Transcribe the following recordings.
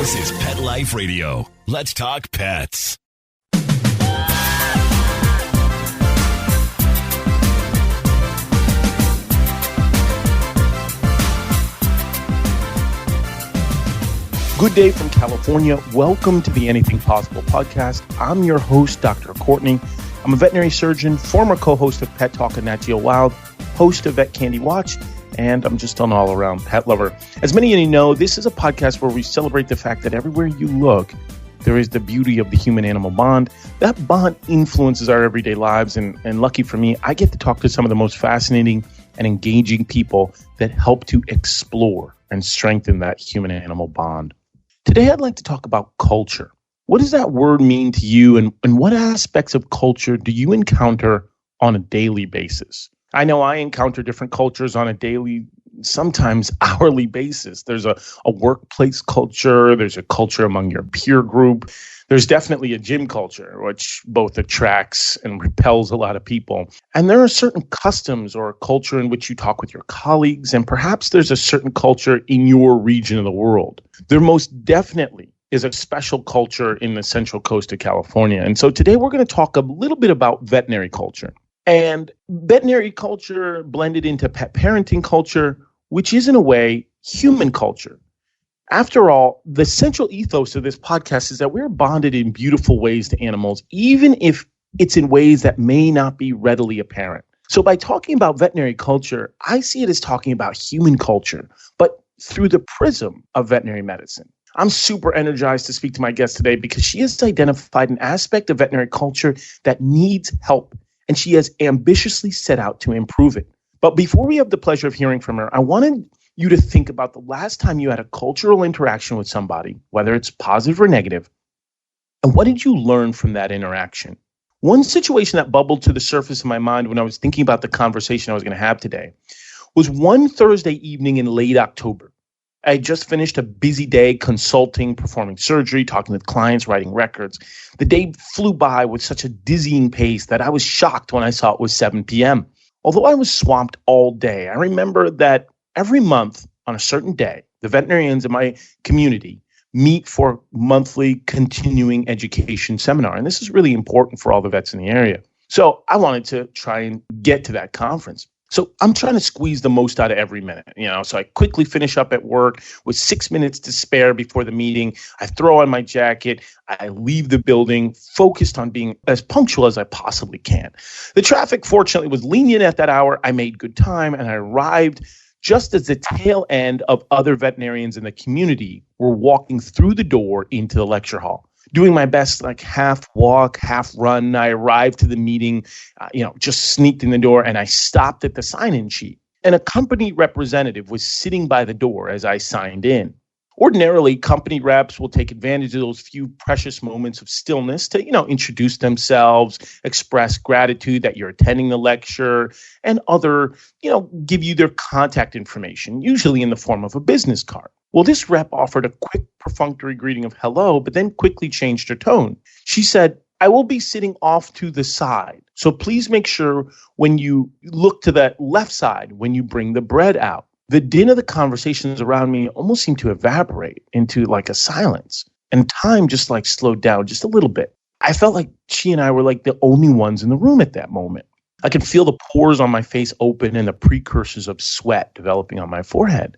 This is Pet Life Radio. Let's talk pets. Good day from California. Welcome to the Anything Possible podcast. I'm your host, Dr. Courtney. I'm a veterinary surgeon, former co-host of Pet Talk and Nat Geo Wild, host of Vet Candy Watch, and I'm just an all-around pet lover. As many of you know, this is a podcast where we celebrate the fact that everywhere you look, there is the beauty of the human-animal bond. That bond influences our everyday lives, and lucky for me, I get to talk to some of the most fascinating and engaging people that help to explore and strengthen that human-animal bond. Today, I'd like to talk about culture. What does that word mean to you, and what aspects of culture do you encounter on a daily basis? I know I encounter different cultures on a daily, sometimes hourly basis. There's a workplace culture. There's a culture among your peer group. There's definitely a gym culture, which both attracts and repels a lot of people. And there are certain customs or a culture in which you talk with your colleagues, and perhaps there's a certain culture in your region of the world. There most definitely is a special culture in the Central Coast of California. And so today we're going to talk a little bit about veterinary culture. And veterinary culture blended into pet parenting culture, which is in a way human culture. After all, the central ethos of this podcast is that we're bonded in beautiful ways to animals, even if it's in ways that may not be readily apparent. So by talking about veterinary culture, I see it as talking about human culture, but through the prism of veterinary medicine. I'm super energized to speak to my guest today because she has identified an aspect of veterinary culture that needs help, and she has ambitiously set out to improve it. But before we have the pleasure of hearing from her, I wanted you to think about the last time you had a cultural interaction with somebody, whether it's positive or negative, and what did you learn from that interaction? One situation that bubbled to the surface of my mind when I was thinking about the conversation I was going to have today was one Thursday evening in late October. I had just finished a busy day consulting, performing surgery, talking with clients, writing records. The day flew by with such a dizzying pace that I was shocked when I saw it was 7 p.m. Although I was swamped all day, I remember that every month on a certain day, the veterinarians in my community meet for monthly continuing education seminar. And this is really important for all the vets in the area. So I wanted to try and get to that conference. So I'm trying to squeeze the most out of every minute, so I quickly finish up at work with 6 minutes to spare before the meeting. I throw on my jacket. I leave the building focused on being as punctual as I possibly can. The traffic, fortunately, was lenient at that hour. I made good time, and I arrived just as the tail end of other veterinarians in the community were walking through the door into the lecture hall. Doing my best, like half walk, half run, I arrived to the meeting, just sneaked in the door, and I stopped at the sign-in sheet. And a company representative was sitting by the door as I signed in. Ordinarily, company reps will take advantage of those few precious moments of stillness to, introduce themselves, express gratitude that you're attending the lecture, and give you their contact information, usually in the form of a business card. Well, this rep offered a quick perfunctory greeting of hello, but then quickly changed her tone. She said, I will be sitting off to the side, so please make sure when you look to the left side when you bring the bread out. The din of the conversations around me almost seemed to evaporate into like a silence, and time just slowed down just a little bit. I felt like she and I were like the only ones in the room at that moment. I could feel the pores on my face open and the precursors of sweat developing on my forehead.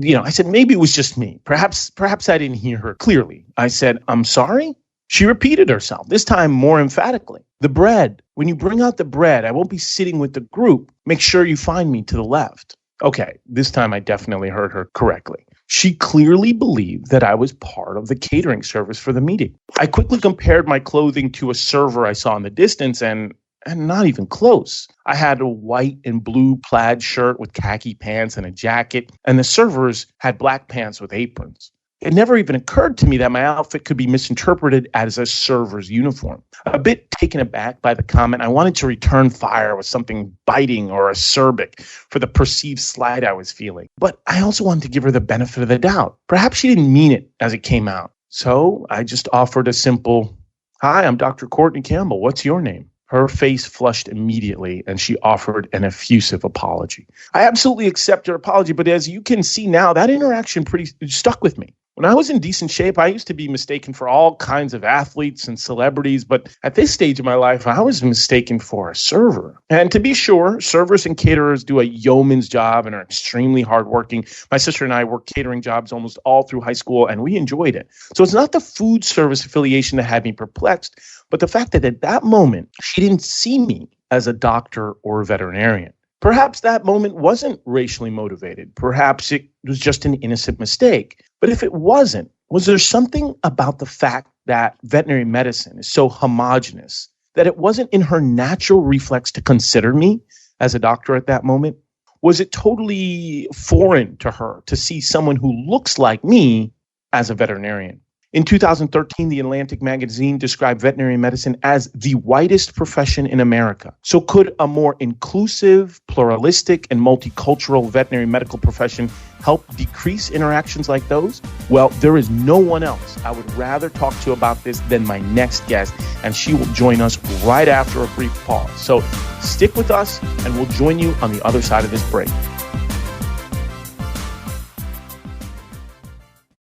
I said, maybe it was just me. Perhaps I didn't hear her clearly. I said, I'm sorry. She repeated herself, this time more emphatically. The bread. When you bring out the bread, I won't be sitting with the group. Make sure you find me to the left. Okay, this time I definitely heard her correctly. She clearly believed that I was part of the catering service for the meeting. I quickly compared my clothing to a server I saw in the distance, and not even close. I had a white and blue plaid shirt with khaki pants and a jacket, and the servers had black pants with aprons. It never even occurred to me that my outfit could be misinterpreted as a server's uniform. A bit taken aback by the comment, I wanted to return fire with something biting or acerbic for the perceived slight I was feeling. But I also wanted to give her the benefit of the doubt. Perhaps she didn't mean it as it came out. So I just offered a simple, hi, I'm Dr. Courtney Campbell. What's your name? Her face flushed immediately, and she offered an effusive apology. I absolutely accept her apology, but as you can see now, that interaction pretty stuck with me. When I was in decent shape, I used to be mistaken for all kinds of athletes and celebrities, but at this stage of my life, I was mistaken for a server. And to be sure, servers and caterers do a yeoman's job and are extremely hardworking. My sister and I worked catering jobs almost all through high school, and we enjoyed it. So it's not the food service affiliation that had me perplexed, but the fact that at that moment, she didn't see me as a doctor or a veterinarian. Perhaps that moment wasn't racially motivated. Perhaps it was just an innocent mistake. But if it wasn't, was there something about the fact that veterinary medicine is so homogenous that it wasn't in her natural reflex to consider me as a doctor at that moment? Was it totally foreign to her to see someone who looks like me as a veterinarian? In 2013, The Atlantic magazine described veterinary medicine as the whitest profession in America. So could a more inclusive, pluralistic, and multicultural veterinary medical profession help decrease interactions like those? Well, there is no one else I would rather talk to about this than my next guest, and she will join us right after a brief pause. So stick with us, and we'll join you on the other side of this break.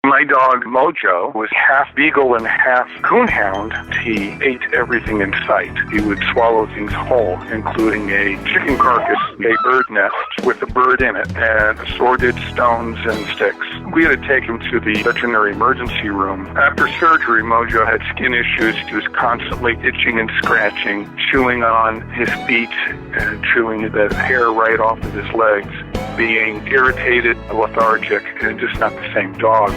My dog, Mojo, was half beagle and half coonhound. He ate everything in sight. He would swallow things whole, including a chicken carcass, a bird nest with a bird in it, and assorted stones and sticks. We had to take him to the veterinary emergency room. After surgery, Mojo had skin issues. He was constantly itching and scratching, chewing on his feet, and chewing the hair right off of his legs, being irritated, lethargic, and just not the same dog.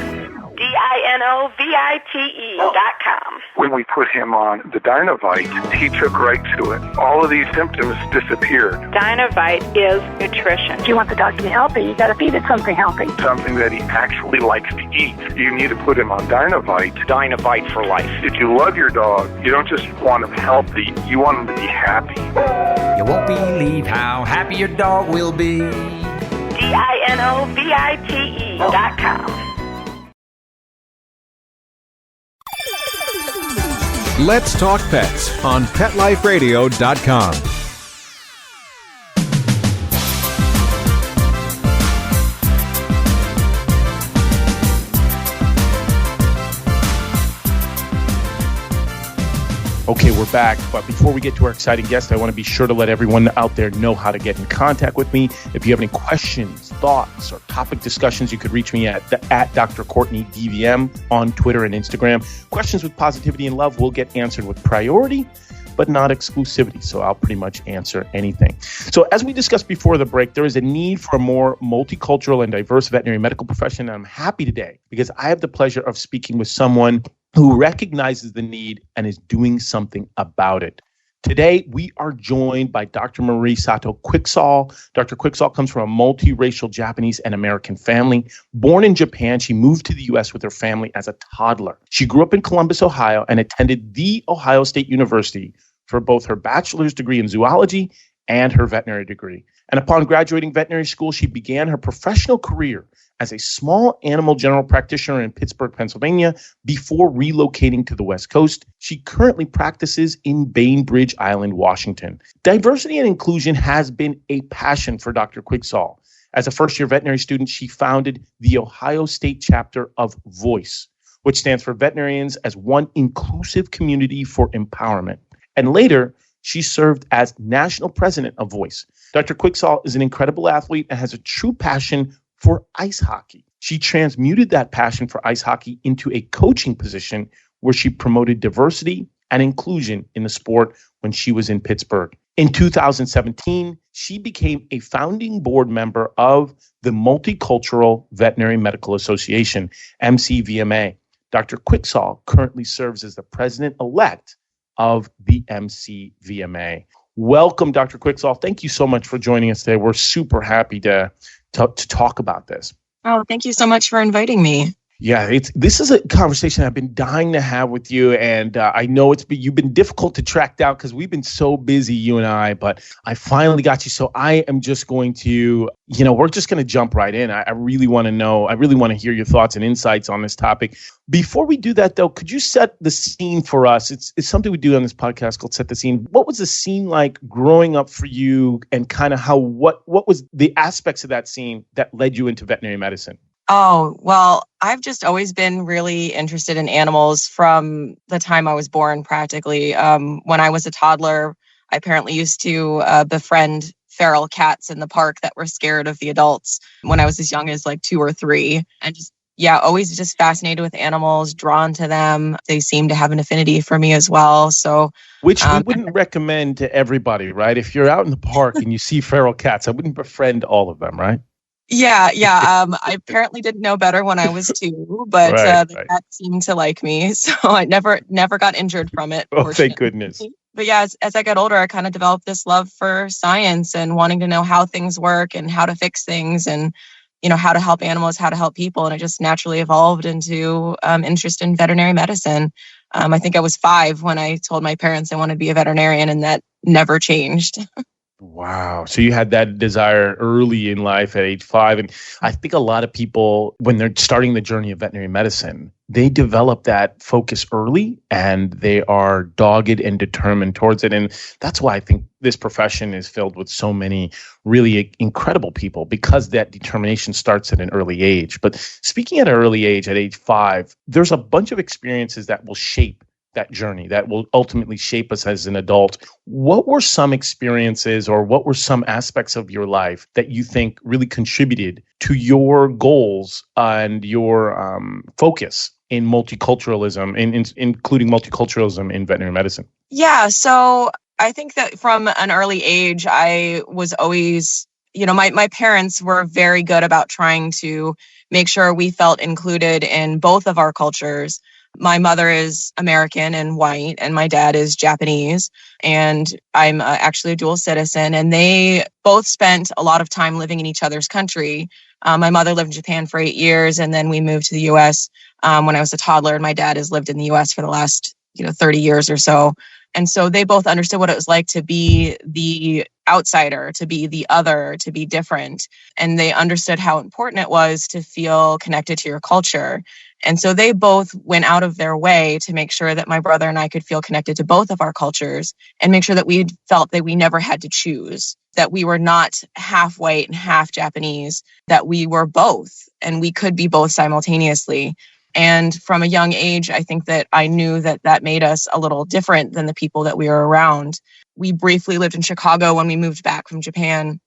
DINOVITE.com. When we put him on the Dinovite, he took right to it. All of these symptoms disappeared. Dinovite is nutrition. If you want the dog to be healthy, you got to feed it something healthy. Something that he actually likes to eat. You need to put him on Dinovite. Dinovite for life. If you love your dog, you don't just want him healthy, you want him to be happy. You won't believe how happy your dog will be. DINOVITE.com. Let's Talk Pets on PetLifeRadio.com. Okay, we're back. But before we get to our exciting guest, I want to be sure to let everyone out there know how to get in contact with me. If you have any questions, thoughts, or topic discussions, you could reach me at Dr. Courtney DVM on Twitter and Instagram. Questions with positivity and love will get answered with priority, but not exclusivity. So I'll pretty much answer anything. So as we discussed before the break, there is a need for a more multicultural and diverse veterinary medical profession. And I'm happy today because I have the pleasure of speaking with someone who recognizes the need and is doing something about it. Today, we are joined by Dr. Marie Sato Quicksall. Dr. Quicksall comes from a multiracial Japanese and American family. Born in Japan, she moved to the U.S. with her family as a toddler. She grew up in Columbus, Ohio, and attended The Ohio State University for both her bachelor's degree in zoology and her veterinary degree. And upon graduating veterinary school, she began her professional career as a small animal general practitioner in Pittsburgh, Pennsylvania, before relocating to the West Coast. She currently practices in Bainbridge Island, Washington. Diversity and inclusion has been a passion for Dr. Quicksall. As a first-year veterinary student, she founded the Ohio State chapter of VOICE, which stands for Veterinarians as One Inclusive Community for Empowerment. And later, she served as national president of VOICE. Dr. Quicksall is an incredible athlete and has a true passion for ice hockey. She transmuted that passion for ice hockey into a coaching position where she promoted diversity and inclusion in the sport when she was in Pittsburgh. In 2017, she became a founding board member of the Multicultural Veterinary Medical Association, MCVMA. Dr. Quicksall currently serves as the president-elect of the MCVMA. Welcome, Dr. Quicksall. Thank you so much for joining us today. We're super happy to talk about this. Oh, thank you so much for inviting me. Yeah, this is a conversation I've been dying to have with you, and I know you've been difficult to track down because we've been so busy, you and I. But I finally got you, so I am just going to, we're just going to jump right in. I really want to know. I really want to hear your thoughts and insights on this topic. Before we do that, though, could you set the scene for us? It's something we do on this podcast called Set the Scene. What was the scene like growing up for you, and kind of what was the aspects of that scene that led you into veterinary medicine? Oh, well, I've just always been really interested in animals from the time I was born, practically. When I was a toddler, I apparently used to befriend feral cats in the park that were scared of the adults when I was as young as like 2 or 3. And just, always just fascinated with animals, drawn to them. They seem to have an affinity for me as well. So, which we wouldn't recommend to everybody, right? If you're out in the park and you see feral cats, I wouldn't befriend all of them, right? Yeah. I apparently didn't know better when I was 2, but the cat seemed to like me. So I never got injured from it. Oh, thank goodness. But yeah, as I got older, I kind of developed this love for science and wanting to know how things work and how to fix things and, how to help animals, how to help people. And it just naturally evolved into interest in veterinary medicine. I think I was 5 when I told my parents I wanted to be a veterinarian, and that never changed. Wow. So you had that desire early in life at age 5. And I think a lot of people, when they're starting the journey of veterinary medicine, they develop that focus early and they are dogged and determined towards it. And that's why I think this profession is filled with so many really incredible people, because that determination starts at an early age. But speaking at an early age, at age 5, there's a bunch of experiences that will shape that journey, that will ultimately shape us as an adult. What were some experiences, or what were some aspects of your life that you think really contributed to your goals and your focus in multiculturalism, including multiculturalism in veterinary medicine? Yeah, so I think that from an early age, I was always, my parents were very good about trying to make sure we felt included in both of our cultures. My mother is American and white, and my dad is Japanese, and I'm actually a dual citizen, and they both spent a lot of time living in each other's country. My mother lived in Japan for 8 years, and then we moved to the U.S. When I was a toddler, and my dad has lived in the U.S. for the last 30 years or so. And so they both understood what it was like to be the outsider, to be the other, to be different. And they understood how important it was to feel connected to your culture. And so they both went out of their way to make sure that my brother and I could feel connected to both of our cultures and make sure that we felt that we never had to choose, that we were not half white and half Japanese, that we were both, and we could be both simultaneously. And from a young age, I think that I knew that made us a little different than the people that we were around. We briefly lived in Chicago when we moved back from Japan,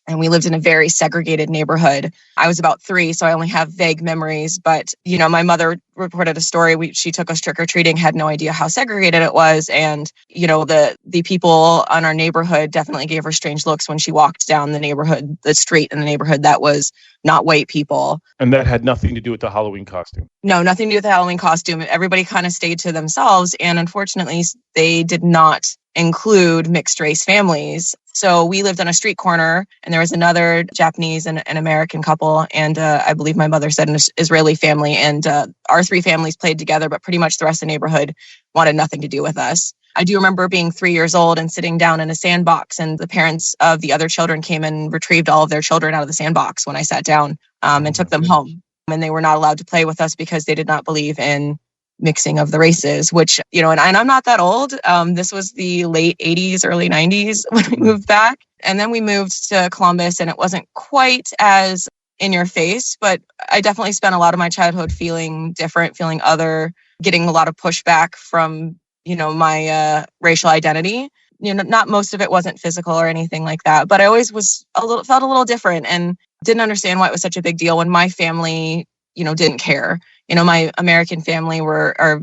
and we lived in a very segregated neighborhood. I was about 3, so I only have vague memories. But, my mother reported a story. She took us trick-or-treating, had no idea how segregated it was. And, the people on our neighborhood definitely gave her strange looks when she walked down the street in the neighborhood that was not white people. And that had nothing to do with the Halloween costume? No, nothing to do with the Halloween costume. Everybody kind of stayed to themselves. And unfortunately, they did not include mixed race families. So we lived on a street corner, and there was another Japanese and an American couple, and I believe my mother said an Israeli family, and our 3 families played together, but pretty much the rest of the neighborhood wanted nothing to do with us. I do remember being 3 years old and sitting down in a sandbox, and the parents of the other children came and retrieved all of their children out of the sandbox when I sat down and took them home. And they were not allowed to play with us because they did not believe in mixing of the races, which, and I'm not that old. This was the late 80s, early 90s when we moved back. And then we moved to Columbus, and it wasn't quite as in your face, but I definitely spent a lot of my childhood feeling different, feeling other, getting a lot of pushback from, my racial identity. Not most of it wasn't physical or anything like that, but I always felt a little different and didn't understand why it was such a big deal when my family, didn't care. My American family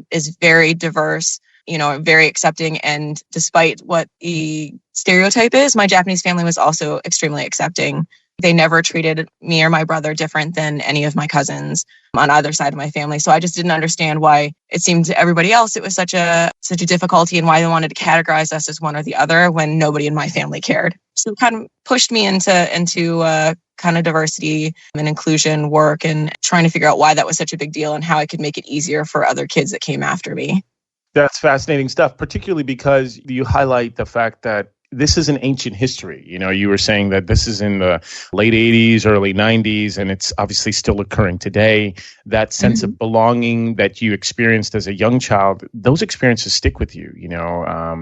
is very diverse, very accepting. And despite what the stereotype is, my Japanese family was also extremely accepting. They never treated me or my brother different than any of my cousins on either side of my family. So I just didn't understand why it seemed to everybody else it was such a difficulty, and why they wanted to categorize us as one or the other when nobody in my family cared. So it kind of pushed me into kind of diversity and inclusion work, and trying to figure out why that was such a big deal and how I could make it easier for other kids that came after me. That's fascinating stuff, particularly because you highlight the fact that this is an ancient history. You were saying that this is in the late 80s, early 90s, and it's obviously still occurring today. That sense of belonging that you experienced as a young child, those experiences stick with you.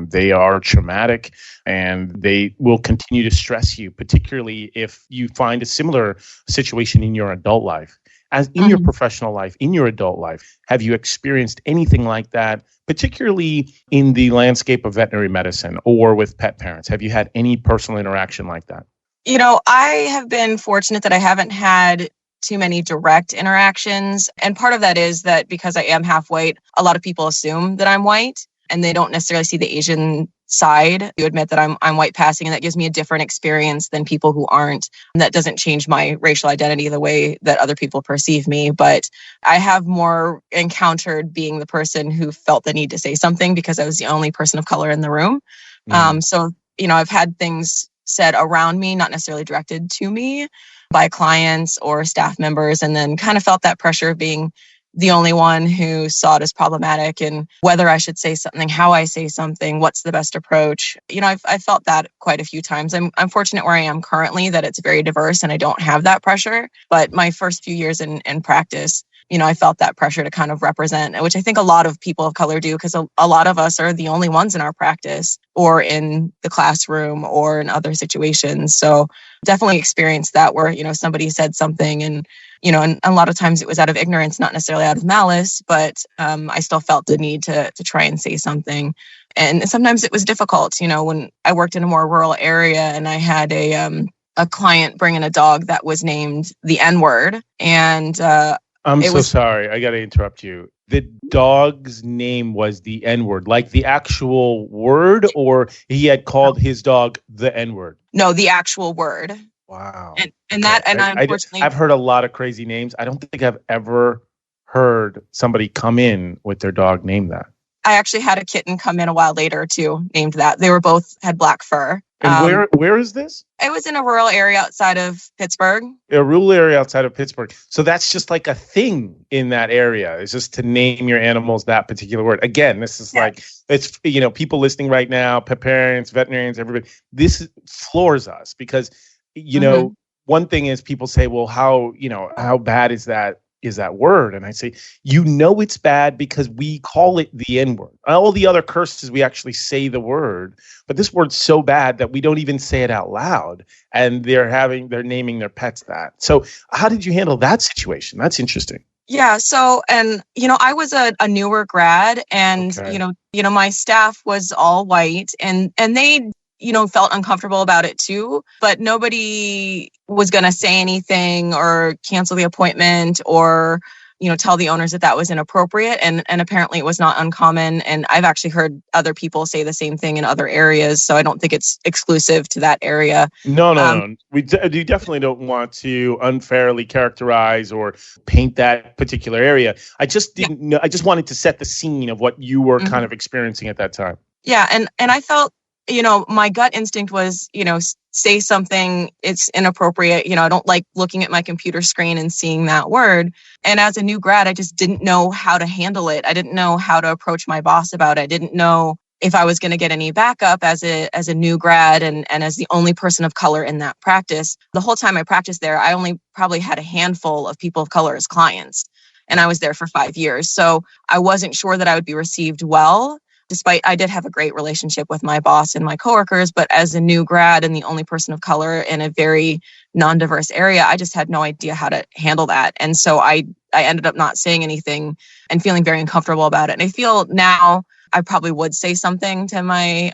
They are traumatic, and they will continue to stress you, particularly if you find a similar situation in your adult life. As in your professional life, in your adult life, have you experienced anything like that, particularly in the landscape of veterinary medicine or with pet parents? Have you had any personal interaction like that? I have been fortunate that I haven't had too many direct interactions. And part of that is that because I am half white, a lot of people assume that I'm white, and they don't necessarily see the Asian side. You admit that I'm white passing, and that gives me a different experience than people who aren't. And that doesn't change my racial identity the way that other people perceive me. But I have more encountered being the person who felt the need to say something because I was the only person of color in the room. So, I've had things said around me, not necessarily directed to me by clients or staff members, and then kind of felt that pressure of being the only one who saw it as problematic, and whether I should say something, how I say something, what's the best approach. I've felt that quite a few times. I'm fortunate where I am currently that it's very diverse and I don't have that pressure. But my first few years in practice, I felt that pressure to kind of represent, which I think a lot of people of color do, because a lot of us are the only ones in our practice or in the classroom or in other situations. So definitely experienced that where, somebody said something and a lot of times it was out of ignorance, not necessarily out of malice, but I still felt the need to try and say something. And sometimes it was difficult, when I worked in a more rural area and I had a client bring in a dog that was named the N-word. And I'm so sorry. I got to interrupt you. The dog's name was the N-word, like the actual word, or he had called his dog the N-word? No, the actual word. Wow. And that, and unfortunately, I've heard a lot of crazy names. I don't think I've ever heard somebody come in with their dog named that. I actually had a kitten come in a while later too, named that. They were both had black fur. And where is this? It was in a rural area outside of Pittsburgh. A rural area outside of Pittsburgh. So that's just like a thing in that area. It's just to name your animals that particular word. Again, this is like, it's, people listening right now, pet parents, veterinarians, everybody, this floors us because, one thing is people say, well, how bad is that word? And I say, it's bad because we call it the N-word. All the other curses, we actually say the word, but this word's so bad that we don't even say it out loud, and they're naming their pets that. So how did you handle that situation? That's interesting. Yeah. So, and, I was a newer grad, and, okay. My staff was all white, and they, felt uncomfortable about it too, but nobody was going to say anything or cancel the appointment or, tell the owners that was inappropriate. And apparently it was not uncommon. And I've actually heard other people say the same thing in other areas. So I don't think it's exclusive to that area. No. You definitely don't want to unfairly characterize or paint that particular area. I just didn't know. I just wanted to set the scene of what you were kind of experiencing at that time. Yeah. And I felt, my gut instinct was, say something, it's inappropriate. I don't like looking at my computer screen and seeing that word. And as a new grad, I just didn't know how to handle it. I didn't know how to approach my boss about it. I didn't know if I was going to get any backup as a new grad and as the only person of color in that practice. The whole time I practiced there, I only probably had a handful of people of color as clients. And I was there for 5 years. So I wasn't sure that I would be received well. Despite I did have a great relationship with my boss and my coworkers, but as a new grad and the only person of color in a very non-diverse area, I just had no idea how to handle that. And so I ended up not saying anything and feeling very uncomfortable about it. And I feel now I probably would say something to my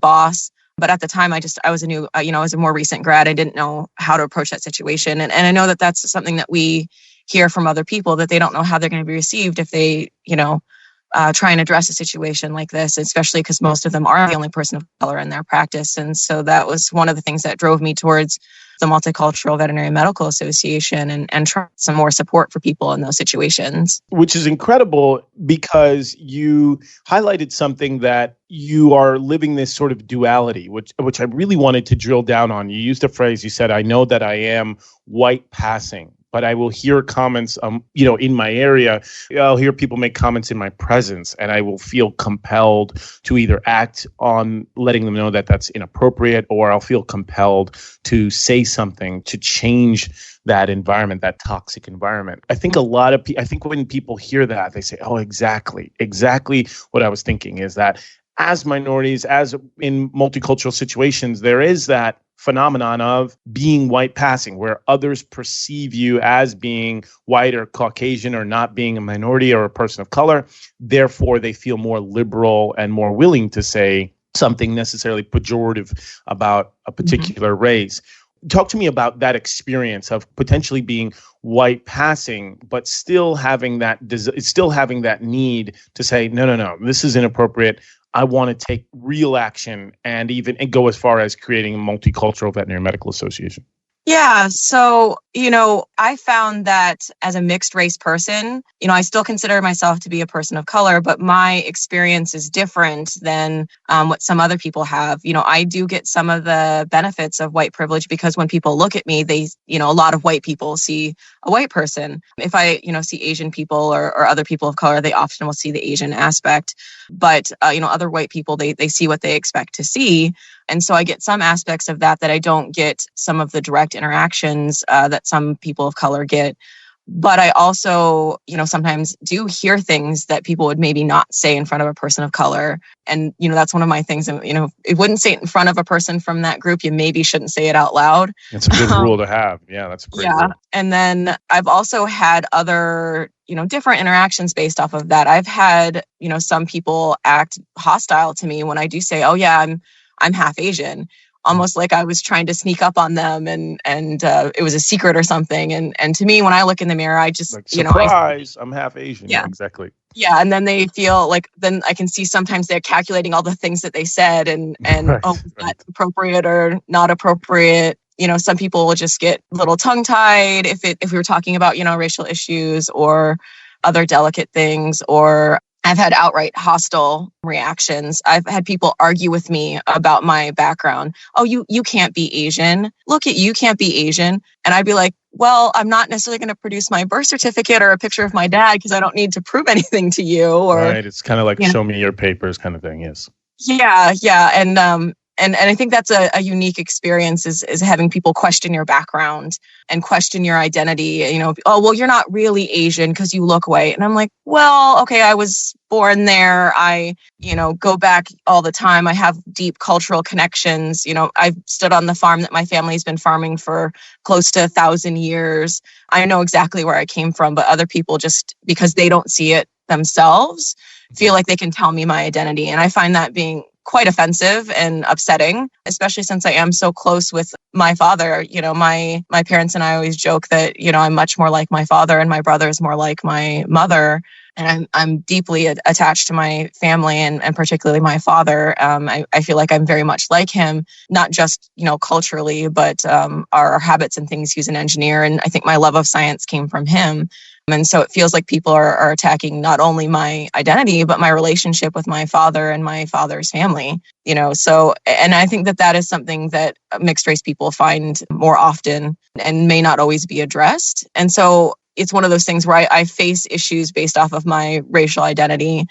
boss. But at the time, I was a more recent grad. I didn't know how to approach that situation. And I know that that's something that we hear from other people, that they don't know how they're going to be received if they, try and address a situation like this, especially because most of them are the only person of color in their practice. And so that was one of the things that drove me towards the Multicultural Veterinary Medical Association and try some more support for people in those situations. Which is incredible because you highlighted something that you are living this sort of duality, which I really wanted to drill down on. You used a phrase, you said, I know that I am white passing, but I will hear comments, in my area. I'll hear people make comments in my presence, and I will feel compelled to either act on letting them know that that's inappropriate, or I'll feel compelled to say something to change that environment, that toxic environment. I think I think when people hear that, they say, oh, exactly what I was thinking, is that as minorities, as in multicultural situations, there is that phenomenon of being white passing, where others perceive you as being white or Caucasian or not being a minority or a person of color. Therefore, they feel more liberal and more willing to say something necessarily pejorative about a particular race. Talk to me about that experience of potentially being white passing, but still having that need to say, no, this is inappropriate. I want to take real action and go as far as creating a multicultural veterinary medical association. Yeah. So, I found that as a mixed race person, I still consider myself to be a person of color, but my experience is different than what some other people have. I do get some of the benefits of white privilege because when people look at me, they, a lot of white people see a white person. If I, see Asian people or other people of color, they often will see the Asian aspect. But, other white people, they see what they expect to see. And so I get some aspects of that I don't get some of the direct interactions that some people of color get. But I also, sometimes do hear things that people would maybe not say in front of a person of color. And, that's one of my things. It wouldn't say it in front of a person from that group. You maybe shouldn't say it out loud. It's a good rule to have. Yeah, that's a great rule. And then I've also had other, different interactions based off of that. I've had, some people act hostile to me when I do say, oh yeah, I'm half Asian, almost like I was trying to sneak up on them and it was a secret or something. And to me, when I look in the mirror, I just, like, surprise, I'm half Asian. Yeah, exactly. Yeah. And then they feel like, then I can see sometimes they're calculating all the things that they said and right, is that appropriate or not appropriate? Some people will just get a little tongue tied if we were talking about, racial issues or other delicate things, or I've had outright hostile reactions. I've had people argue with me about my background. Oh, you can't be Asian. Look at you can't be Asian. And I'd be like, well, I'm not necessarily going to produce my birth certificate or a picture of my dad because I don't need to prove anything to you. Right. It's kind of like show me your papers kind of thing. Yes. Yeah. And I think that's a unique experience is having people question your background and question your identity. Oh, well, you're not really Asian because you look white. And I'm like, well, okay, I was born there. I, go back all the time. I have deep cultural connections. I've stood on the farm that my family's been farming for close to 1,000 years. I know exactly where I came from, but other people just because they don't see it themselves feel like they can tell me my identity. And I find that being quite offensive and upsetting, especially since I am so close with my father. My parents and I always joke that, I'm much more like my father and my brother is more like my mother. And I'm deeply attached to my family and particularly my father. I feel like I'm very much like him, not just, culturally, but our habits and things. He's an engineer. And I think my love of science came from him. And so it feels like people are attacking not only my identity, but my relationship with my father and my father's family, so, and I think that is something that mixed race people find more often and may not always be addressed. And so it's one of those things where I face issues based off of my racial identity,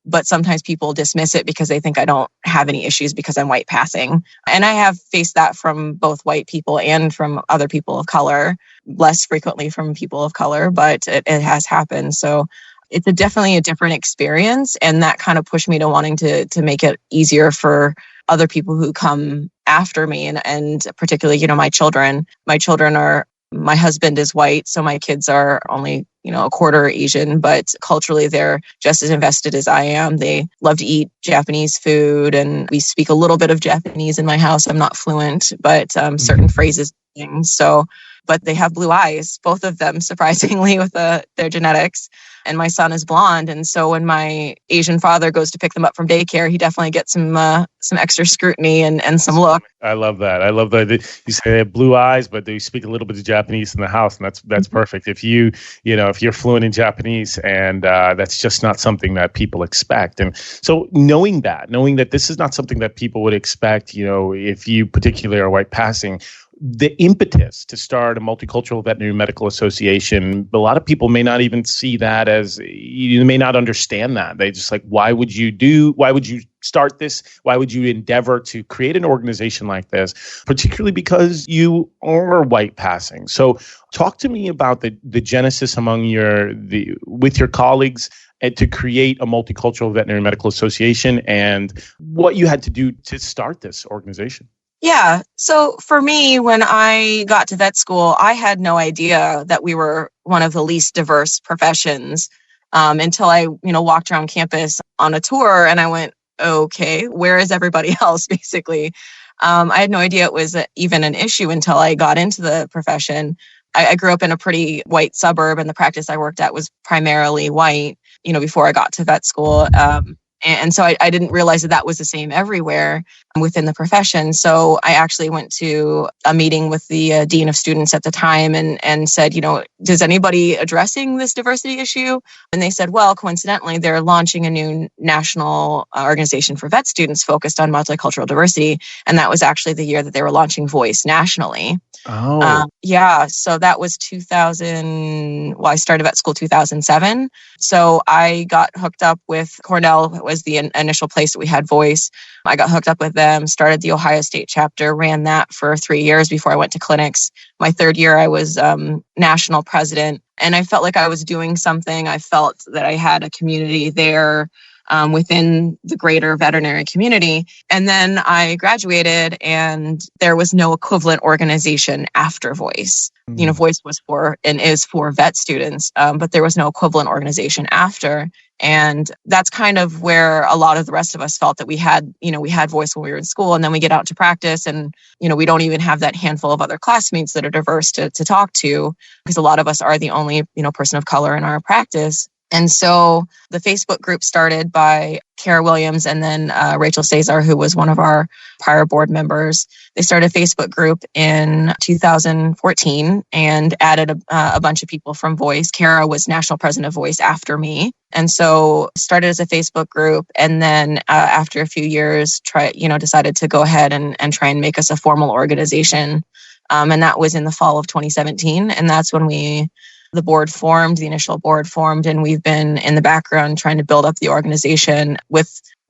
but sometimes people dismiss it because they think I don't have any issues because I'm white passing. And I have faced that from both white people and from other people of color, less frequently from people of color, but it has happened. So it's definitely a different experience. And that kind of pushed me to wanting to make it easier for other people who come after me and particularly, my children. My husband is white, so my kids are only, a quarter Asian, but culturally they're just as invested as I am. They love to eat Japanese food and we speak a little bit of Japanese in my house. I'm not fluent, but certain phrases, things. So, but they have blue eyes, both of them, surprisingly, with their genetics. And my son is blonde. And so when my Asian father goes to pick them up from daycare, he definitely gets some extra scrutiny and some look. I love that. I love that you say they have blue eyes, but they speak a little bit of Japanese in the house, and that's perfect. If if you're fluent in Japanese, and that's just not something that people expect. And so knowing that this is not something that people would expect, if you particularly are white passing, the impetus to start a multicultural veterinary medical association, a lot of people may not even see that as, you may not understand that. They just like, why would you start this? Why would you endeavor to create an organization like this, particularly because you are white passing? So talk to me about the genesis with your colleagues and to create a multicultural veterinary medical association and what you had to do to start this organization. Yeah. So for me, when I got to vet school, I had no idea that we were one of the least diverse professions until I, walked around campus on a tour and I went, okay, where is everybody else, basically? I had no idea it was even an issue until I got into the profession. I grew up in a pretty white suburb, and the practice I worked at was primarily white, before I got to vet school. And so I didn't realize that was the same everywhere within the profession. So I actually went to a meeting with the dean of students at the time and said, does anybody addressing this diversity issue? And they said, well, coincidentally, they're launching a new national organization for vet students focused on multicultural diversity. And that was actually the year that they were launching Voice nationally. Oh. Yeah. So that was 2000. Well, I started vet school 2007. So I got hooked up with Cornell. It was the initial place that we had Voice. I got hooked up with them, started the Ohio State chapter, ran that for 3 years before I went to clinics. My third year, I was national president, and I felt like I was doing something. I felt that I had a community there within the greater veterinary community. And then I graduated and there was no equivalent organization after Voice. Voice was for and is for vet students, but there was no equivalent organization after. And that's kind of where a lot of the rest of us felt that we had Voice when we were in school, and then we get out to practice and, we don't even have that handful of other classmates that are diverse to talk to, because a lot of us are the only, person of color in our practice. And so the Facebook group started by Kara Williams and then Rachel Cesar, who was one of our prior board members. They started a Facebook group in 2014 and added a bunch of people from Voice. Kara was national president of Voice after me. And so started as a Facebook group. And then after a few years, decided to go ahead and try and make us a formal organization. And that was in the fall of 2017. And that's when the initial board formed, and we've been in the background trying to build up the organization.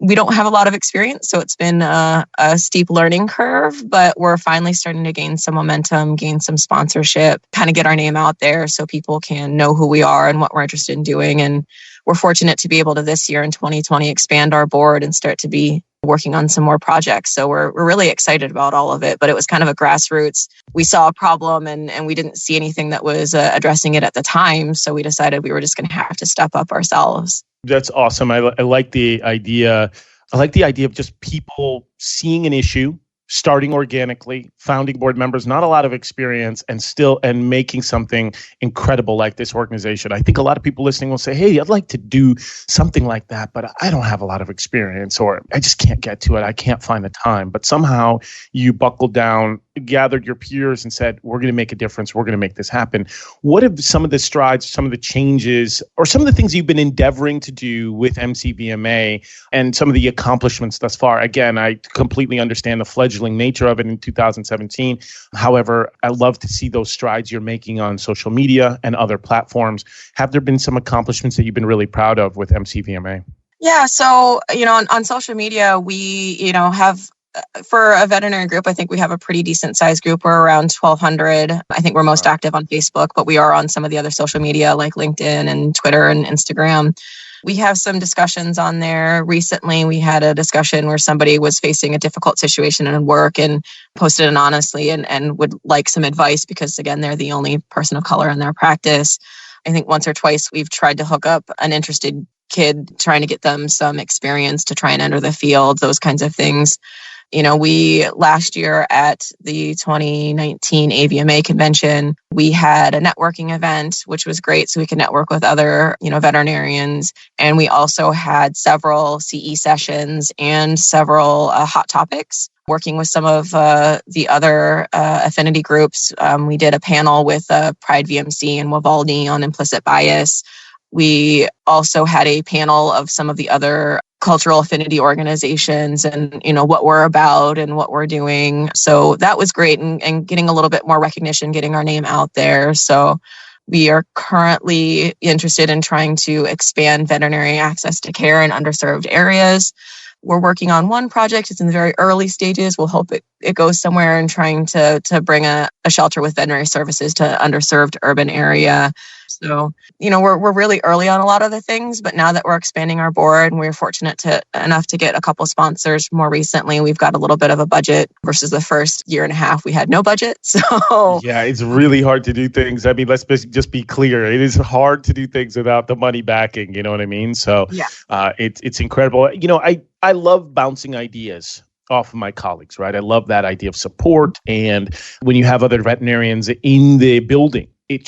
We don't have a lot of experience, so it's been a steep learning curve, but we're finally starting to gain some momentum, gain some sponsorship, kind of get our name out there so people can know who we are and what we're interested in doing. And we're fortunate to be able to this year in 2020 expand our board and start to be working on some more projects. So we're really excited about all of it, but it was kind of a grassroots. We saw a problem and we didn't see anything that was addressing it at the time. So we decided we were just going to have to step up ourselves. That's awesome. I like the idea. I like the idea of just people seeing an issue, starting organically, founding board members, not a lot of experience, and making something incredible like this organization. I think a lot of people listening will say, hey, I'd like to do something like that, but I don't have a lot of experience, or I just can't get to it. I can't find the time. But somehow you buckled down, gathered your peers and said, we're going to make a difference. We're going to make this happen. What have some of the strides, some of the changes, or some of the things you've been endeavoring to do with MCVMA and some of the accomplishments thus far? Again, I completely understand the fledgling nature of it in 2017. However, I love to see those strides you're making on social media and other platforms. Have there been some accomplishments that you've been really proud of with MCVMA? Yeah. So, on social media, we, have, for a veterinary group, I think we have a pretty decent sized group. We're around 1,200. I think we're most active on Facebook, but we are on some of the other social media like LinkedIn and Twitter and Instagram. We have some discussions on there. Recently, we had a discussion where somebody was facing a difficult situation in work and posted anonymously and would like some advice because, again, they're the only person of color in their practice. I think once or twice we've tried to hook up an interested kid, trying to get them some experience to try and enter the field, those kinds of things. We last year at the 2019 AVMA convention, we had a networking event, which was great. So we could network with other, veterinarians. And we also had several CE sessions and several hot topics. Working with some of the other affinity groups. We did a panel with Pride VMC and Wavaldi on implicit bias. We also had a panel of some of the other cultural affinity organizations and, what we're about and what we're doing. So that was great and getting a little bit more recognition, getting our name out there. So we are currently interested in trying to expand veterinary access to care in underserved areas. We're working on one project. It's in the very early stages. We'll hope it goes somewhere in trying to bring a shelter with veterinary services to underserved urban area. So, we're really early on a lot of the things, but now that we're expanding our board and we're fortunate enough to get a couple sponsors more recently, we've got a little bit of a budget versus the first year and a half. We had no budget. So yeah, it's really hard to do things. I mean, let's just be clear. It is hard to do things without the money backing. You know what I mean? So yeah, it's incredible. I love bouncing ideas off of my colleagues, right? I love that idea of support. And when you have other veterinarians in the building, it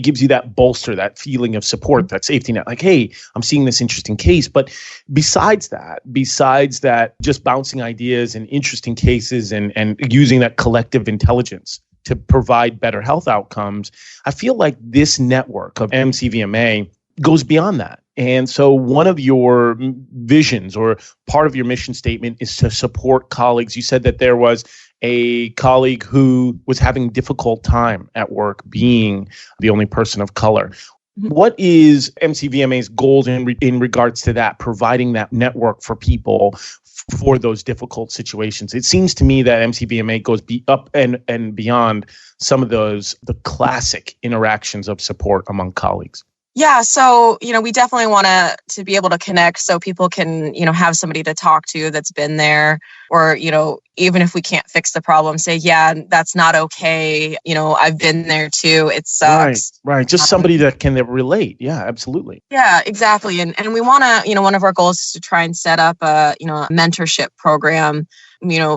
gives you that bolster, that feeling of support, that safety net. Like, hey, I'm seeing this interesting case. But besides that, just bouncing ideas and interesting cases and using that collective intelligence to provide better health outcomes, I feel like this network of MCVMA goes beyond that. And so one of your visions or part of your mission statement is to support colleagues. You said that there was a colleague who was having a difficult time at work being the only person of color. What is MCVMA's goals in regards to that, providing that network for people for those difficult situations? It seems to me that MCVMA goes up and beyond some of the classic interactions of support among colleagues. Yeah. So, we definitely want to be able to connect so people can, have somebody to talk to that's been there or, even if we can't fix the problem, say, yeah, that's not okay. I've been there too. It sucks. Right. Just somebody that can relate. Yeah, absolutely. Yeah, exactly. And we want to, one of our goals is to try and set up a mentorship program,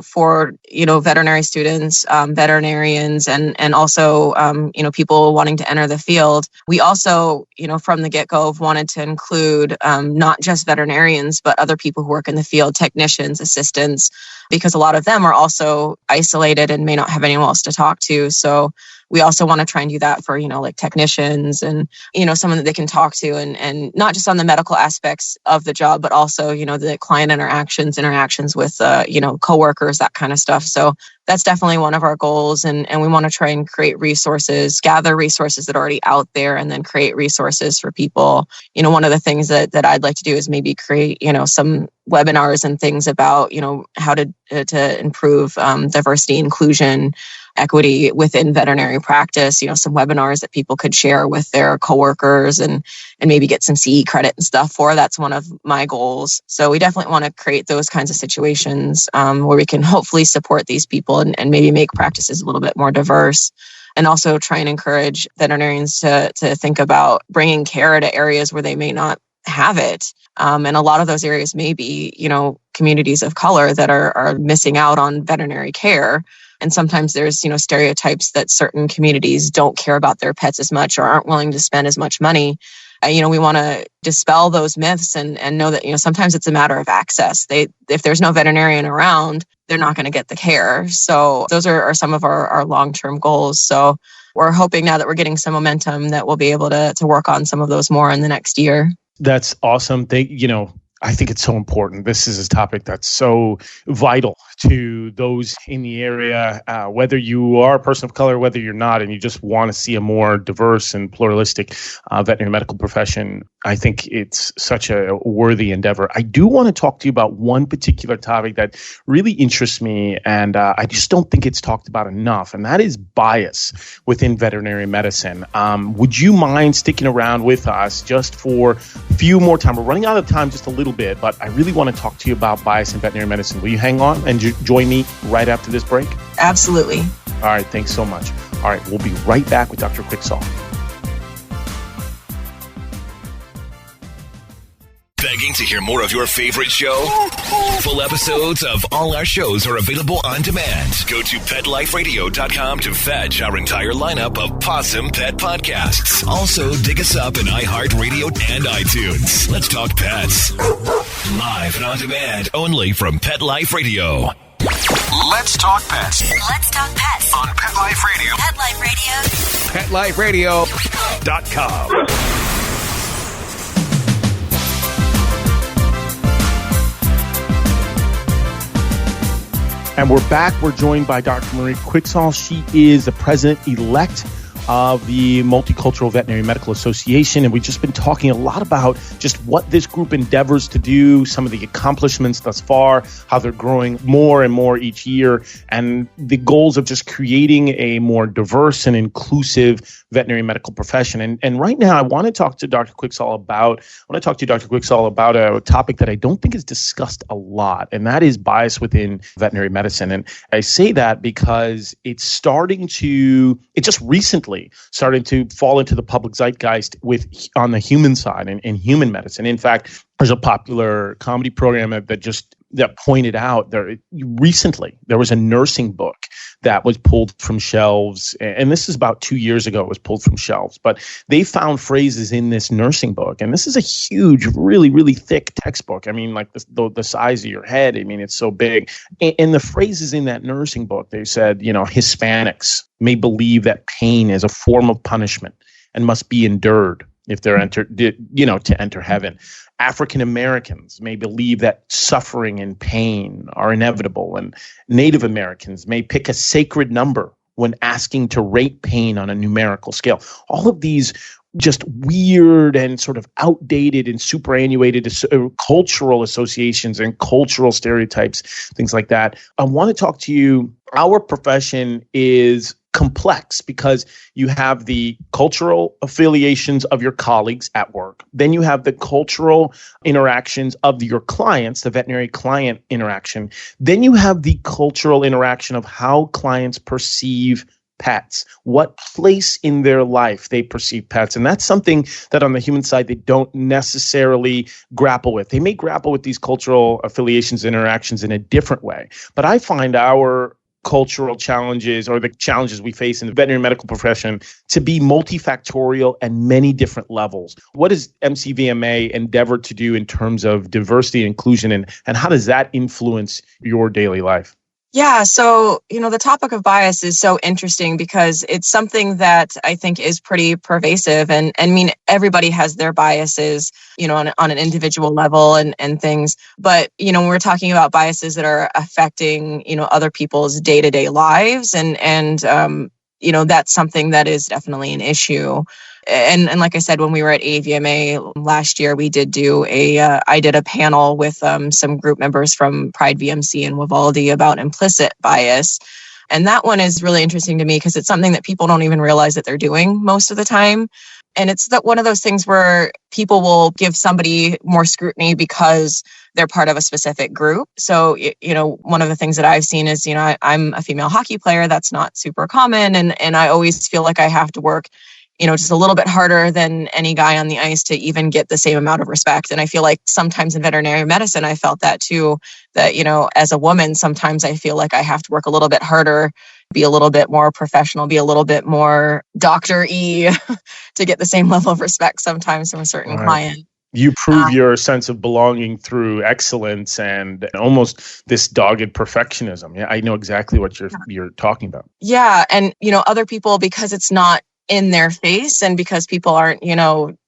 for, veterinary students, veterinarians, and also, people wanting to enter the field. We also, from the get-go wanted to include not just veterinarians, but other people who work in the field, technicians, assistants, because a lot of them are also isolated and may not have anyone else to talk to. So we also want to try and do that for, like technicians and, someone that they can talk to and not just on the medical aspects of the job, but also, the client interactions with, coworkers, that kind of stuff. So that's definitely one of our goals. And we want to try and create resources, gather resources that are already out there and then create resources for people. One of the things that I'd like to do is maybe create, some webinars and things about, how to improve diversity, inclusion, equity within veterinary practice, some webinars that people could share with their coworkers and maybe get some CE credit and stuff for. That's one of my goals. So we definitely want to create those kinds of situations where we can hopefully support these people and maybe make practices a little bit more diverse. And also try and encourage veterinarians to think about bringing care to areas where they may not have it. And a lot of those areas may be, communities of color that are missing out on veterinary care. And sometimes there's, stereotypes that certain communities don't care about their pets as much or aren't willing to spend as much money. We want to dispel those myths and know that, sometimes it's a matter of access. If there's no veterinarian around, they're not going to get the care. So those are some of our long-term goals. So we're hoping now that we're getting some momentum that we'll be able to work on some of those more in the next year. That's awesome. I think it's so important. This is a topic that's so vital to those in the area, whether you are a person of color, whether you're not, and you just want to see a more diverse and pluralistic veterinary medical profession. I think it's such a worthy endeavor. I do want to talk to you about one particular topic that really interests me, and I just don't think it's talked about enough, and that is bias within veterinary medicine. Would you mind sticking around with us just for a few more time? We're running out of time just a little bit, but I really want to talk to you about bias in veterinary medicine. Will you hang on and join me right after this break? Absolutely. All right. Thanks so much. All right. We'll be right back with Dr. Quicksall. Begging to hear more of your favorite show? Full episodes of all our shows are available on demand. Go to PetLifeRadio.com to fetch our entire lineup of Pawsome Pet podcasts. Also, dig us up in iHeartRadio and iTunes. Let's talk pets. Live and on demand, only from Pet Life Radio. Let's talk pets Let's talk pets on Pet Life Radio. Pet Life Radio. PetLifeRadio.com. And we're back. We're joined by Dr. Marie Quicksall. She is the president-elect of the Multicultural Veterinary Medical Association. And we've just been talking a lot about just what this group endeavors to do, some of the accomplishments thus far, how they're growing more and more each year, and the goals of just creating a more diverse and inclusive veterinary medical profession. And right now, I want to talk to Dr. Quicksall about a topic that I don't think is discussed a lot, and that is bias within veterinary medicine. And I say that because it just recently started to fall into the public zeitgeist on the human side and in human medicine. In fact, there's a popular comedy program that pointed out recently there was a nursing book that was pulled from shelves, and this is about 2 years ago. It was pulled from shelves, but they found phrases in this nursing book, and this is a huge, really, really thick textbook. I mean, like the size of your head. I mean, it's so big. And the phrases in that nursing book, they said, Hispanics may believe that pain is a form of punishment and must be endured if they're to enter heaven. African Americans may believe that suffering and pain are inevitable, and Native Americans may pick a sacred number when asking to rate pain on a numerical scale. All of these just weird and sort of outdated and superannuated cultural associations and cultural stereotypes, things like that. I want to talk to you. Our profession is complex because you have the cultural affiliations of your colleagues at work. Then you have the cultural interactions of your clients, the veterinary client interaction. Then you have the cultural interaction of how clients perceive pets, what place in their life they perceive pets. And that's something that on the human side, they don't necessarily grapple with. They may grapple with these cultural affiliations, interactions in a different way. But I find our cultural challenges, or the challenges we face in the veterinary medical profession, to be multifactorial and many different levels. What does MCVMA endeavor to do in terms of diversity and inclusion, and how does that influence your daily life? Yeah, so, the topic of bias is so interesting because it's something that I think is pretty pervasive. And I mean, everybody has their biases, on an individual level and things. But, when we're talking about biases that are affecting, other people's day-to-day lives, and that's something that is definitely an issue. And like I said, when we were at AVMA last year, we did I did a panel with some group members from Pride VMC and Vivaldi about implicit bias. And that one is really interesting to me because it's something that people don't even realize that they're doing most of the time. And it's one of those things where people will give somebody more scrutiny because they're part of a specific group. So, one of the things that I've seen is, I'm a female hockey player. That's not super common. And I always feel like I have to work just a little bit harder than any guy on the ice to even get the same amount of respect. And I feel like sometimes in veterinary medicine, I felt that too, that, as a woman, sometimes I feel like I have to work a little bit harder, be a little bit more professional, be a little bit more doctor-y to get the same level of respect sometimes from a certain client. You prove your sense of belonging through excellence and almost this dogged perfectionism. Yeah, I know exactly what you're talking about. Yeah. And, other people, because it's not in their face and because people aren't,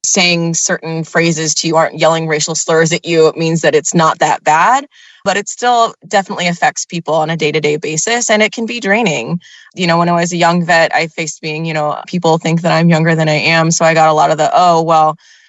saying certain phrases to you, aren't yelling racial slurs at you, it means that it's not that bad. But it still definitely affects people on a day-to-day basis, and it can be draining. When I was a young vet, I faced being, people think that I'm younger than I am. So I got a lot of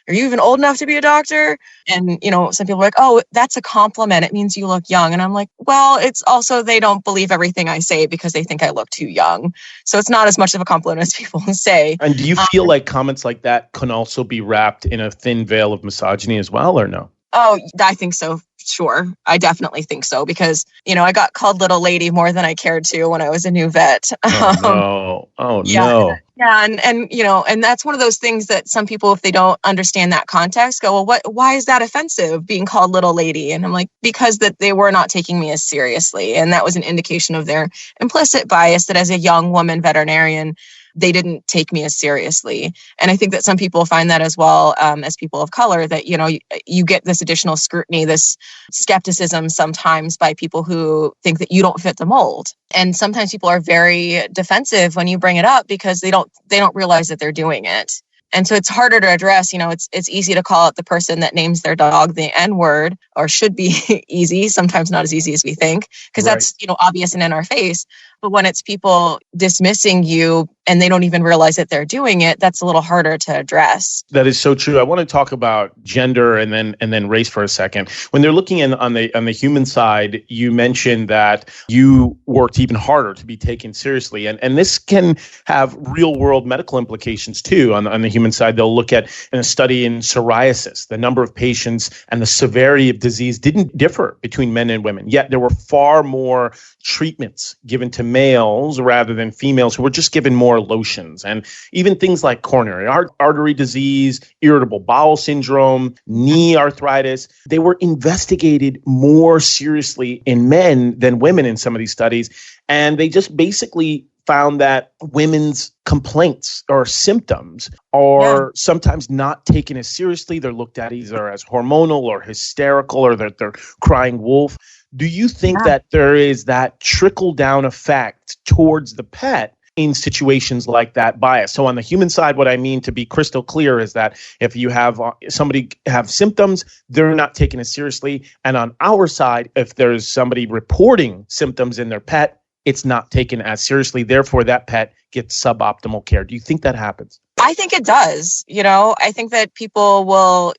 are you even old enough to be a doctor? And, some people are like, oh, that's a compliment. It means you look young. And I'm like, well, it's also, they don't believe everything I say because they think I look too young. So it's not as much of a compliment as people say. And do you feel like comments like that can also be wrapped in a thin veil of misogyny as well, or no? Oh, I think so. Sure. I definitely think so because, I got called little lady more than I cared to when I was a new vet. Oh, no. Oh, yeah, no. Yeah. And that's one of those things that some people, if they don't understand that context, go, well, why is that offensive being called little lady? And I'm like, because that they were not taking me as seriously. And that was an indication of their implicit bias that as a young woman veterinarian, they didn't take me as seriously. And I think that some people find that as well, as people of color, that, you get this additional scrutiny, this skepticism sometimes by people who think that you don't fit the mold. And sometimes people are very defensive when you bring it up because they don't realize that they're doing it. And so it's harder to address. It's easy to call out the person that names their dog the N-word, or should be easy, sometimes not as easy as we think, because that's, obvious and in our face. But when it's people dismissing you and they don't even realize that they're doing it, that's a little harder to address. That is so true. I want to talk about gender and then race for a second. When they're looking on the human side, you mentioned that you worked even harder to be taken seriously. And this can have real world medical implications too. On the human side, they'll look at in a study in psoriasis, the number of patients and the severity of disease didn't differ between men and women. Yet there were far more treatments given to males rather than females who were just given more lotions. And even things like coronary artery disease, irritable bowel syndrome, knee arthritis, they were investigated more seriously in men than women in some of these studies. And they just basically found that women's complaints or symptoms are sometimes not taken as seriously. They're looked at either as hormonal or hysterical, or that they're crying wolf. Do you think that there is that trickle-down effect towards the pet in situations like that bias? So on the human side, what I mean to be crystal clear is that if you have somebody have symptoms, they're not taken as seriously. And on our side, if there's somebody reporting symptoms in their pet, it's not taken as seriously. Therefore, that pet gets suboptimal care. Do you think that happens? I think it does. I think that people will,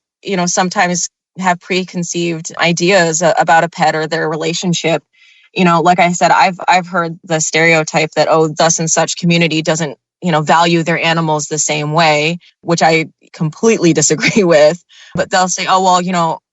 sometimes have preconceived ideas about a pet or their relationship. Like I said, I've heard the stereotype that, thus and such community doesn't, value their animals the same way, which I completely disagree with. But they'll say,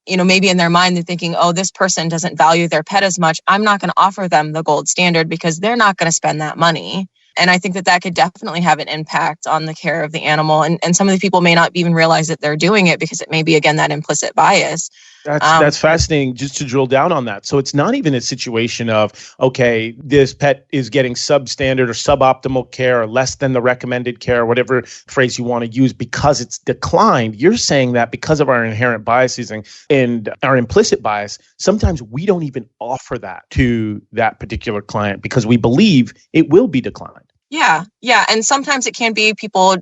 maybe in their mind, they're thinking, this person doesn't value their pet as much. I'm not going to offer them the gold standard because they're not going to spend that money. And I think that could definitely have an impact on the care of the animal. And some of the people may not even realize that they're doing it because it may be, again, that implicit bias. That's fascinating, just to drill down on that. So it's not even a situation of, okay, this pet is getting substandard or suboptimal care or less than the recommended care, whatever phrase you want to use, because it's declined. You're saying that because of our inherent biases and our implicit bias, sometimes we don't even offer that to that particular client because we believe it will be declined. Yeah. And sometimes it can be people,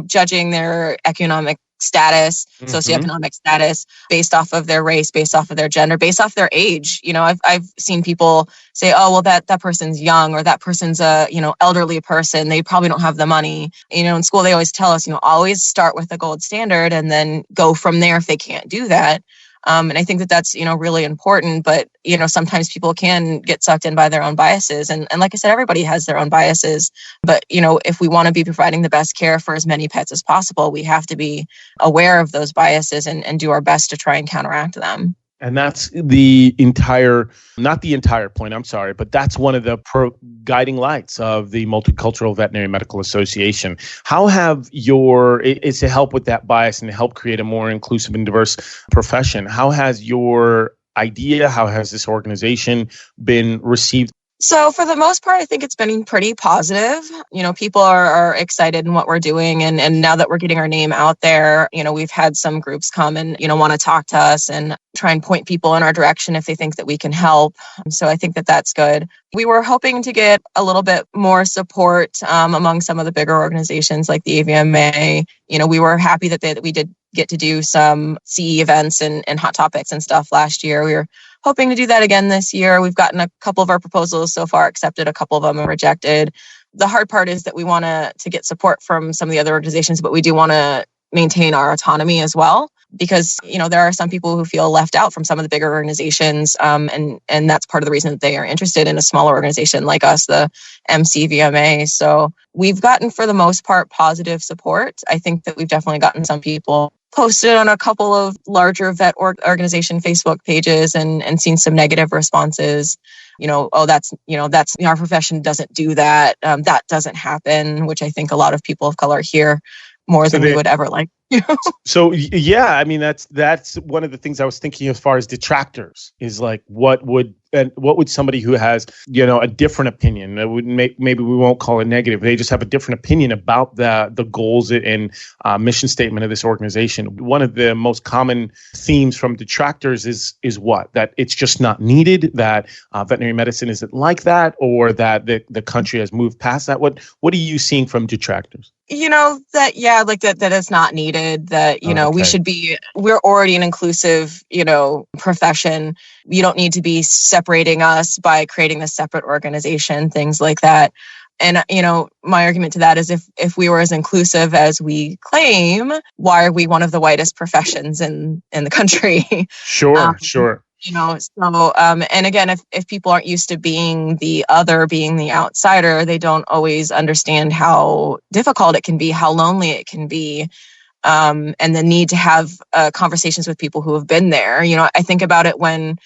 judging their economic status, socioeconomic status based off of their race, based off of their gender, based off their age. I've seen people say, that person's young, or that person's a, elderly person. They probably don't have the money. In school, they always tell us, always start with the gold standard and then go from there if they can't do that. And I think that's, really important. But, sometimes people can get sucked in by their own biases. And like I said, everybody has their own biases. But, if we want to be providing the best care for as many pets as possible, we have to be aware of those biases and do our best to try and counteract them. And that's not the entire point, I'm sorry, but that's one of the guiding lights of the Multicultural Veterinary Medical Association. How have it's to help with that bias and to help create a more inclusive and diverse profession. How has your idea, how has this organization been received? So for the most part, I think it's been pretty positive. People are excited in what we're doing. And now that we're getting our name out there, we've had some groups come and, want to talk to us and try and point people in our direction if they think that we can help. So I think that's good. We were hoping to get a little bit more support among some of the bigger organizations like the AVMA. We were happy that we did get to do some CE events and hot topics and stuff last year. We were hoping to do that again this year. We've gotten a couple of our proposals so far accepted, a couple of them are rejected. The hard part is that we want to get support from some of the other organizations, but we do want to maintain our autonomy as well. because, there are some people who feel left out from some of the bigger organizations. And that's part of the reason that they are interested in a smaller organization like us, the MCVMA. So we've gotten, for the most part, positive support. I think that we've definitely gotten some people posted on a couple of larger vet organization Facebook pages and seen some negative responses. That's our profession doesn't do that. That doesn't happen, which I think a lot of people of color hear more than we would ever like. So yeah, I mean, that's one of the things I was thinking as far as detractors is like, what would somebody who has, a different opinion, that would maybe we won't call it negative, they just have a different opinion about the goals and mission statement of this organization. One of the most common themes from detractors is what? That it's just not needed, that veterinary medicine isn't like that, or that the country has moved past that. What are you seeing from detractors? That it's not needed, that, okay. We're already an inclusive, profession. You don't need to be separating us by creating a separate organization, things like that. And, my argument to that is if we were as inclusive as we claim, why are we one of the whitest professions in the country? Sure. And again, if people aren't used to being the other, being the outsider, they don't always understand how difficult it can be, how lonely it can be, and the need to have conversations with people who have been there. I think about it when,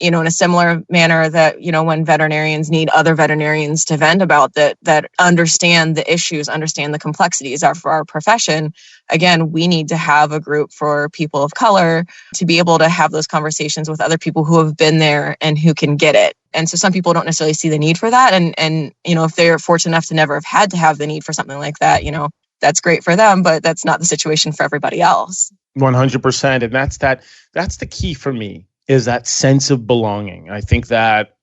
in a similar manner that, when veterinarians need other veterinarians to vent about that understand the issues, understand the complexities are for our profession. Again, we need to have a group for people of color to be able to have those conversations with other people who have been there and who can get it. And so some people don't necessarily see the need for that. And if they're fortunate enough to never have had to have the need for something like that, that's great for them, but that's not the situation for everybody else. 100%. And that's the key for me, is that sense of belonging. I think that,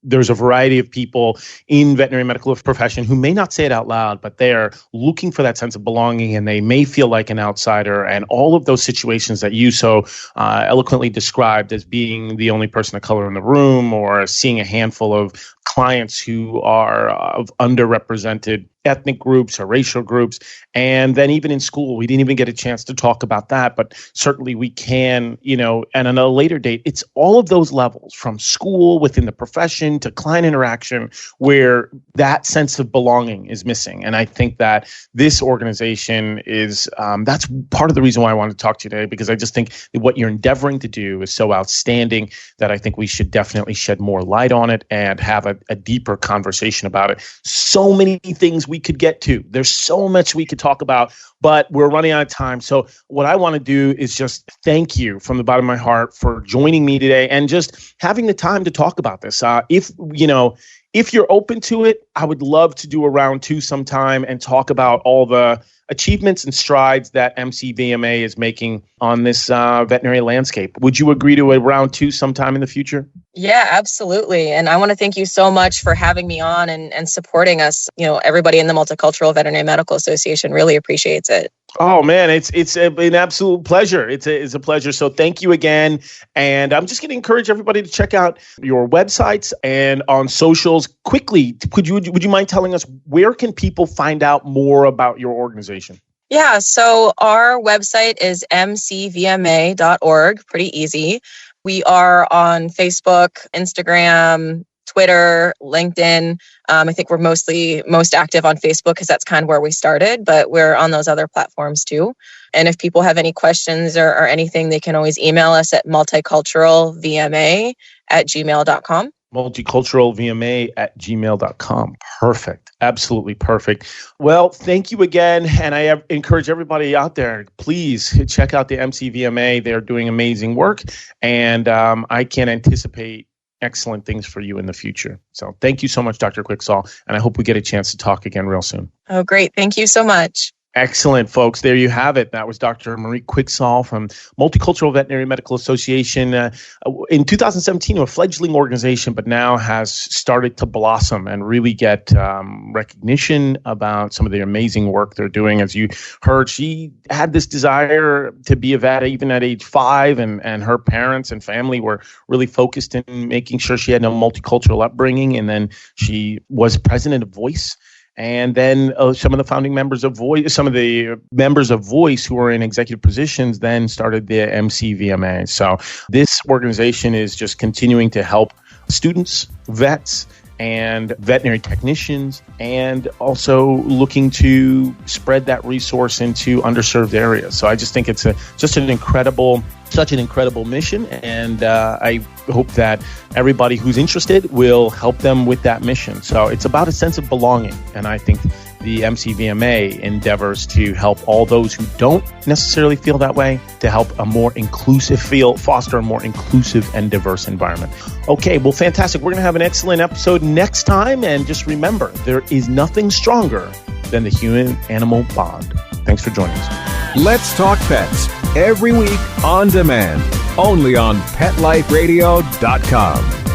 there's a variety of people in veterinary medical profession who may not say it out loud, but they are looking for that sense of belonging, and they may feel like an outsider. And all of those situations that you so eloquently described as being the only person of color in the room, or seeing a handful of clients who are of underrepresented ethnic groups or racial groups. And then even in school, we didn't even get a chance to talk about that, but certainly we can, and on a later date, it's all of those levels from school, within the profession, to client interaction, where that sense of belonging is missing. And I think that this organization is, that's part of the reason why I wanted to talk to you today, because I just think that what you're endeavoring to do is so outstanding that I think we should definitely shed more light on it and have a deeper conversation about it. So many things we could get to. There's so much we could talk about, but we're running out of time. So what I want to do is just thank you from the bottom of my heart for joining me today and just having the time to talk about this. If you're open to it, I would love to do a round 2 sometime and talk about all the achievements and strides that MCVMA is making on this veterinary landscape. Would you agree to a round 2 sometime in the future? Yeah, absolutely. And I want to thank you so much for having me on and supporting us. Everybody in the Multicultural Veterinary Medical Association really appreciates it. Oh man, it's an absolute pleasure. It's a pleasure. So thank you again. And I'm just going to encourage everybody to check out your websites and on socials. Quickly, would you mind telling us, where can people find out more about your organization? Yeah, so our website is mcvma.org. Pretty easy. We are on Facebook, Instagram, Twitter, LinkedIn. I think we're most active on Facebook because that's kind of where we started, but we're on those other platforms too. And if people have any questions or anything, they can always email us at multiculturalvma@gmail.com. multiculturalvma@gmail.com. Perfect. Absolutely perfect. Well, thank you again. And I encourage everybody out there, please check out the MCVMA. They're doing amazing work. And I can anticipate excellent things for you in the future. So thank you so much, Dr. Quicksall. And I hope we get a chance to talk again real soon. Oh, great. Thank you so much. Excellent, folks. There you have it. That was Dr. Marie Quicksall from Multicultural Veterinary Medical Association. In 2017, a fledgling organization, but now has started to blossom and really get recognition about some of the amazing work they're doing. As you heard, she had this desire to be a vet even at age 5, and her parents and family were really focused in making sure she had a multicultural upbringing. And then she was president of Voice. And then some of the founding members of Voice, some of the members of Voice who were in executive positions then started the MCVMA. So this organization is just continuing to help students, vets, and veterinary technicians, and also looking to spread that resource into underserved areas. So I just think it's such an incredible mission, and I hope that everybody who's interested will help them with that mission. So it's about a sense of belonging, and I think the MCVMA endeavors to help all those who don't necessarily feel that way, to help a more inclusive foster a more inclusive and diverse environment. Okay, well, fantastic. We're going to have an excellent episode next time, and just remember, there is nothing stronger than the human-animal bond. Thanks for joining us. Let's Talk Pets, every week on demand, only on PetLifeRadio.com.